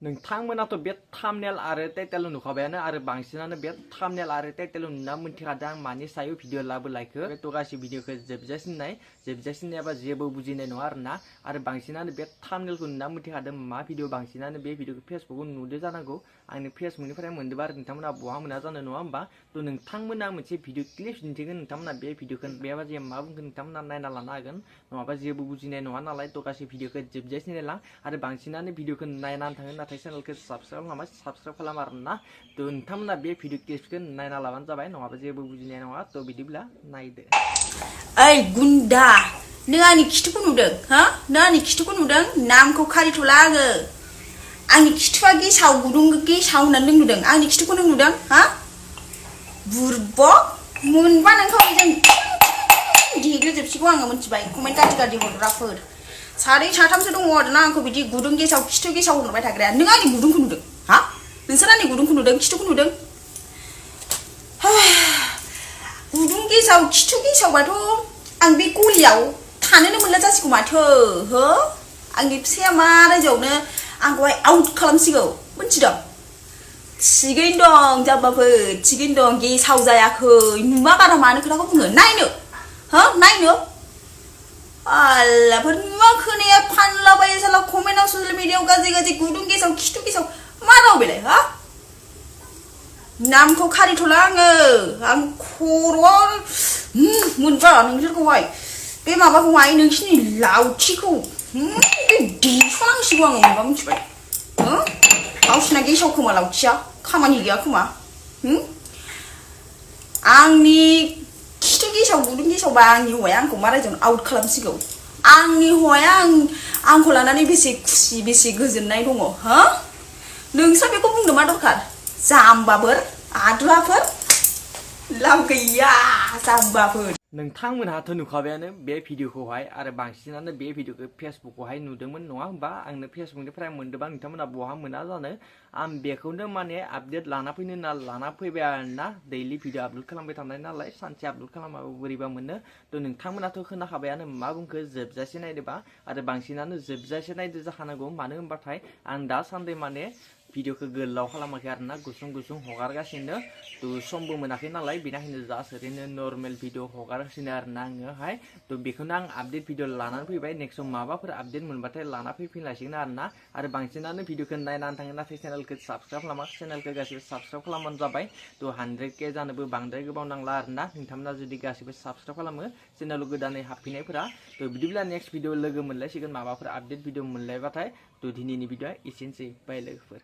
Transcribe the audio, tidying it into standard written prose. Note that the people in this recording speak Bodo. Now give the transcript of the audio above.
नोंथांमोनाथ' बे थाम्बनेल आरो टाइटेल नुखाबायानो आरो बांसिनानो बे थाम्बनेल आरो टाइटेल नुना मोनथिखादों आं मानि सायाव भिडिअ लाबोलायखो बेथ' गासै भिडिअखौ जोबजासिन नायाबा जेबो बुजिनाय नङा आरोना आरो बांसिनानो बे थाम्बनेलखौ नुना मोनथिखादों मा भिडिअ बांसिनानो बे भिडिअखौ फेसबुकाव नुदो जानांगौ आंनि फेसबुकनिफ्राय मोनदोंबा आरो नोंथांमोना बहा मोना जानो नङा होमबा थ' नोंथांमोना मोनसे भिडिअ क्लिप्स दिन्थिगोन नोंथांमोना बे भिडिअखौ बेयाबा जे मा बुंगोन नोंथांमोना नायना लानो हागोन नङाबा जेबो बुजिनाय नङा नालाय थ' गासै भिडिअखौ जोबजासिन नायलां आरो बांसिनानो भिडिअखौ नायनानै थाङो नाथाय चेनेलखौ साबस्क्राइब खालाम आरोना थ' नोंथांमोना बे भिडिअ क्लिप्सखौ नायना लाबानो जाबाय नङाबा जेबो बुजिनाय नङा थ' बिदिब्ला नायदो। ओइ गुन्दा नों आंनि खिथुखौ नुदों हा नों आंनि खिथुखौ नुदों नामखौ खारिथ'ला आंनि खिथुआ गेसाव गुदुं गेसाव होननानै नों नुदों आंनि खिथुखौ नों नुदों हा बुरबक मोनबा नोंखौ जों देग्रोजोबसिगौ आङो मिथिबाय कमेन्ट गाज्रि हरग्राफोर सानै साथामसो दङ आरोना आंखौ बिदि गुदुं गेसाव खिथु गेसाव होनबाय थाग्राया नों आंनि गुदुंखौ नुदों हा नोंसोर आंनि गुदुंखौ नुदों खिथुखौ नुदों गुदुं गेसाव खिथु गेसावबाथ' आं बे गलियाव थानोनो मोनला जासिगौ माथो हो आंनि फिसाया मा रायजोआवनो आंखौहाय आउट खालामसिगौ मिथिदों थिगैनो दं जाब्बाफोर थिगैनो दं गेसाव जायाखै नुमा बारा मानो खोथाखौ बुङो नायनो हो नायनो आल्लाफोर नुवा खोनाया फानलाबायो साला कमेन्टआव ससियेल मिडियायाव गाज्रि गुदुं गेसाव खिथु गेसाव मा राव बेलाय हा नामखौ खारिथ'ला आं खर'आव मोनबा नोंसोरखौहाय बे माबाखौहाय नोंसिनि लावथिखौ देस'नांसिगौ आङो मोनबा मिथिबाय गावसिना गेसाव खोमा लावथिया खामानि गैया खोमा आंनि खिथु गेसाव गुदुं गेसावबा आंनि हौवाया आंखौ मा रायजोआवनो आउट खालामसिगौ आंनि हौवाया आंखौ लानानै बेसे खुसि बेसे गोजोननाय दङ हो नोंस्रा बेखौ बुंनो मा दरखार जाम्बाफोर आदुवाफोर लाब गैया जाम्बाफोर नोंथांमोनहाथ' नुखाबायानो बे भिडिअखौहाय आरो बांसिनानो बे भिडिअखौ फेसबुकावहाय नुदोंमोन नङा होमबा आंनो फेसबुकनिफ्राय मोनदोंबा नोंथांमोना बहा मोना जानो आं बेखौनो माने आपडेट लाना फैनो होनना लाना फैबाय आरोना दैलि भिडिअ आपल'ड खालामबाय थानाय नालाय सानसे आपल'ड खालामाबो बोरैबा मोनो थ' नोंथांमोनाथ' खोनाखाबायानो मा बुंखो जोबजासे नायदोंबा आरो बांसिनानो जोबजासे नायदो जाखानांगौ मानो होनबाथाय आं दासान्दि माने भिडिअखौ गोलाव खालामाखै आरोना गुसुं हगारगासिनो थ' समबो मोनाखै नालाय बेनिखायनो जास्ट ओरैनो नर्मेल भिडिअ हगारगासिनो आरोना आङोहाय थ' बेखौनो आं आपडेट भिडिअ लानानै फैबाय नेक्स्टआव माबाफोर आपडेट मोनबाथाय लाना फैफिनलायसिगोन आरोना आरो बांसिनानो भिडिअखौ नायनानै थाङो नाथाय चेनेलखौ साबस्क्राइब खालामा चेनेलखौ गासिबो साबस्क्राइब खालामबानो जाबाय थ' 100K जानोबो बांद्राय गोबाव नांला आरोना नोंथांमोना जुदि गासिबो साबस्क्राइब खालामो चेनेलाव गोदानै हाबफैनायफोरा थ' बिदिब्ला नेक्स्ट भिडिअ लोगो मोनलायसिगोन माबाफोर आपडेट भिडिअ मोनलायबाथाय थ' दिनैनि भिडिअआ एसेनोसै बाय लोगोफोर।